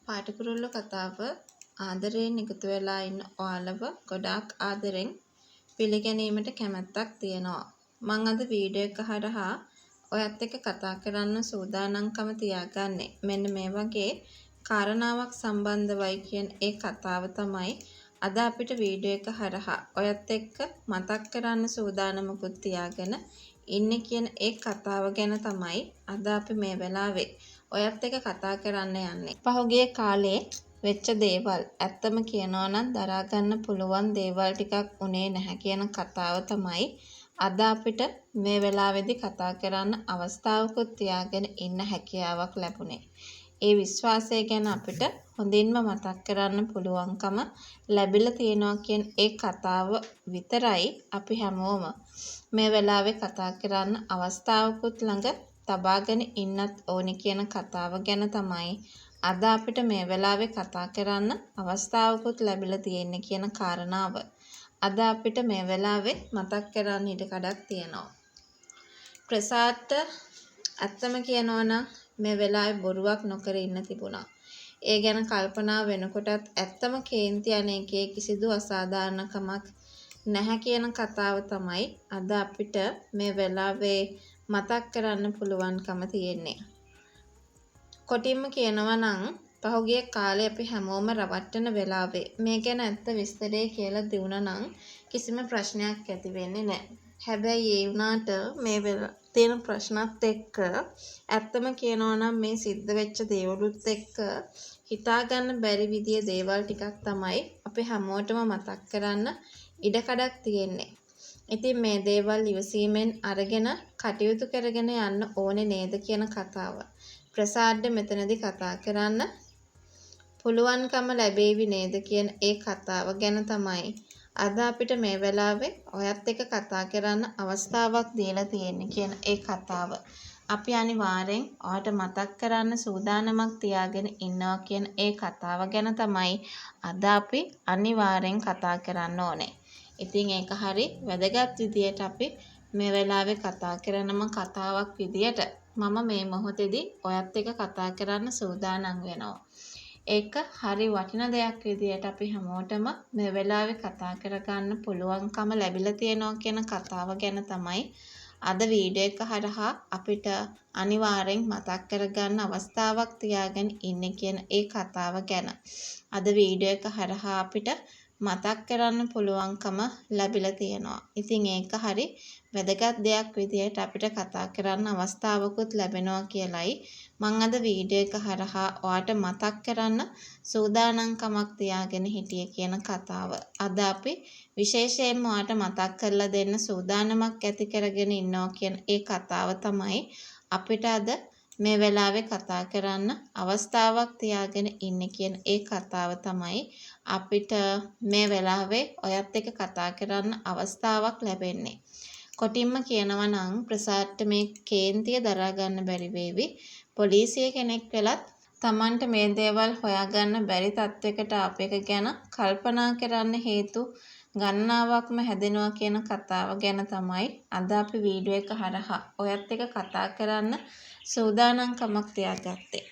පාටකුරුල්ල කතාව ආදරයෙන් එකතු වෙලා ඉන්න ඔයාලව ගොඩාක් ආදරෙන් පිළිගැනීමට කැමැත්තක් තියෙනවා. මං අද වීඩියෝ එක හරහා ඔයත් එක්ක කතා කරන්න සූදානම්කම තියාගන්නේ. මෙන්න මේ වගේ කාරණාවක් සම්බන්ධවයි කියන ඒ කතාව තමයි අද අපිට වීඩියෝ එක හරහා ඔයත් එක්ක මතක් කරන්න සූදානමකුත් තියාගෙන ඉන්නේ කියන ඒ කතාව ගැන තමයි අද අපි මේ වෙලාවේ ඔයත් එක්ක කතා කරන්න යන්නේ. පහුගිය කාලේ වෙච්ච දේවල් ඇත්තම කියනවා නම් දරා ගන්න පුළුවන් දේවල් ටිකක් උනේ නැහැ කියන කතාව තමයි අද අපිට මේ වෙලාවේදී කතා කරන්න අවස්ථාවකුත් තියාගෙන ඉන්න හැකියාවක් ලැබුණේ. ඒ විශ්වාසය ගැන අපිට හොඳින්ම මතක් කරන්න පුළුවන්කම ලැබිලා තියෙනවා කියන ඒ කතාව විතරයි අපි හැමෝම මේ වෙලාවේ කතා කරන්න අවස්ථාවකුත් ළඟ තබාගෙන ඉන්නත් ඕනි කියන කතාව ගැන තමයි අද අපිට මේ වෙලාවේ කතා කරන්න අවස්ථාවකුත් ලැබිලා තියෙන්නේ කියන කාරණාව අද අපිට මේ වෙලාවේ මතක් කරන්න ඉඩ කඩක් තියෙනවා. ප්‍රසාදට ඇත්තම කියනවා නම් මේ වෙලාවේ බොරුවක් නොකර ඉන්න තිබුණා. ඒ ගැන කල්පනා වෙනකොටත් ඇත්තම කේන්ති අනේකේ කිසිදු අසාධාරණකමක් නැහැ කියන කතාව තමයි අද අපිට මේ වෙලාවේ මතක් කරන්න පුළුවන්කම තියෙන්නේ. කොටින්ම කියනවා නම් පහුගිය කාලේ අපි හැමෝම රවට්ටන වෙලාවේ මේ ගැන ඇත්ත විස්තරේ කියලා දුන්නා නම් කිසිම ප්‍රශ්නයක් ඇති වෙන්නේ නැහැ. හැබැයි ඒ වුණාට මේ තියෙන ප්‍රශ්නත් එක්ක ඇත්තම කියනවා නම් මේ සිද්ධ වෙච්ච දේවලුත් එක්ක හිතා ගන්න බැරි විදිය දේවල් ටිකක් තමයි අපි හැමෝටම මතක් කරන්න ඉඩකඩක් තියෙන්නේ. ඉතින් මේ දේවල් ඉවසීමෙන් අරගෙන කටයුතු කරගෙන යන්න ඕනේ නේද කියන කතාව. ප්‍රසාද් මෙතනදී කතා කරන්න පුළුවන්කම ලැබෙවි නේද කියන ඒ කතාව ගැන තමයි අද අපිට මේ වෙලාවේ ඔයත් එක්ක කතා කරන්න අවස්ථාවක් දීලා තියෙන්නේ කියන ඒ කතාව. අපි අනිවාර්යෙන් ඔයාලට මතක් කරන්න සූදානමක් තියාගෙන ඉන්නවා කියන ඒ කතාව ගැන තමයි අද අපි අනිවාර්යෙන් කතා කරන්න ඕනේ. ඉතින් ඒක හරි වැදගත් විදියට අපි මේ වෙලාවේ කතා කරනම කතාවක් විදියට මම මේ මොහොතේදී ඔයත් එක්ක කතා කරන්න සූදානම් වෙනවා. ඒක හරි වටින දෙයක් විදියට අපි හැමෝටම මේ වෙලාවේ කතා කරගන්න පුළුවන්කම ලැබිලා තියෙනවා කියන කතාව ගැන තමයි අද වීඩියෝ එක හරහා අපිට අනිවාර්යෙන් මතක් කරගන්න අවස්ථාවක් තියාගෙන ඉන්නේ කියන ඒ කතාව ගැන අද වීඩියෝ එක හරහා අපිට මතක් කරන්න පුළුවන්කම ලැබිලා තියෙනවා. ඉතින් ඒක හරි වැදගත් දෙයක් විදියට අපිට කතා කරන්න අවස්ථාවකුත් ලැබෙනවා කියලයි මම අද වීඩියෝ එක හරහා ඔයාට මතක් කරන්න සූදානම්කමක් තියාගෙන හිටියේ කියන කතාව. අද අපි විශේෂයෙන්ම ඔයාට මතක් කරලා දෙන්න සූදානමක් ඇති කරගෙන ඉන්නවා කියන ඒ කතාව තමයි අපිට අද මේ වෙලාවේ කතා කරන්න අවස්ථාවක් තියාගෙන ඉන්නේ කියන ඒ කතාව තමයි අපිට මේ වෙලාවේ ඔයත් එක්ක කතා කරන්න අවස්ථාවක් ලැබෙන්නේ. කොටින්ම කියනවා නම් ප්‍රසාදට මේ කේන්තිය දරා ගන්න බැරි වේවි. පොලිසිය කෙනෙක් වෙලත් Tamanට මේ දේවල් හොයාගන්න බැරි තත්වයකට ආපු එක ගැන කල්පනා කරන්න හේතු ගණනාවක්ම හැදෙනවා කියන කතාව ගැන තමයි අද අපි වීඩියෝ එක හරහා ඔයත් එක්ක කතා කරන්න සූදානම්කමක් තියාගත්තේ.